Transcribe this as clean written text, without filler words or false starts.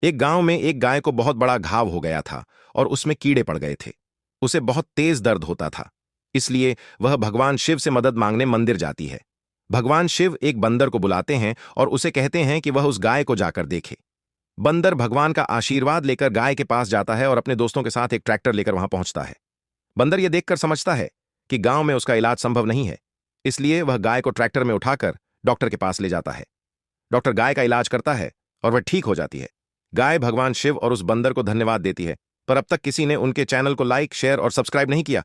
एक गांव में एक गाय को बहुत बड़ा घाव हो गया था और उसमें कीड़े पड़ गए थे। उसे बहुत तेज दर्द होता था। इसलिए वह भगवान शिव से मदद मांगने मंदिर जाती है। भगवान शिव एक बंदर को बुलाते हैं और उसे कहते हैं कि वह उस गाय को जाकर देखे। बंदर भगवान का आशीर्वाद लेकर गाय के पास जाता है और अपने दोस्तों के साथ एक ट्रैक्टर लेकर वहां पहुंचता है। बंदर यह देखकर समझता है कि गांव में उसका इलाज संभव नहीं है। इसलिए वह गाय को ट्रैक्टर में उठाकर डॉक्टर के पास ले जाता है। डॉक्टर गाय का इलाज करता है और वह ठीक हो जाती है। गाय भगवान शिव और उस बंदर को धन्यवाद देती है। पर अब तक किसी ने उनके चैनल को लाइक, शेयर और सब्सक्राइब नहीं किया।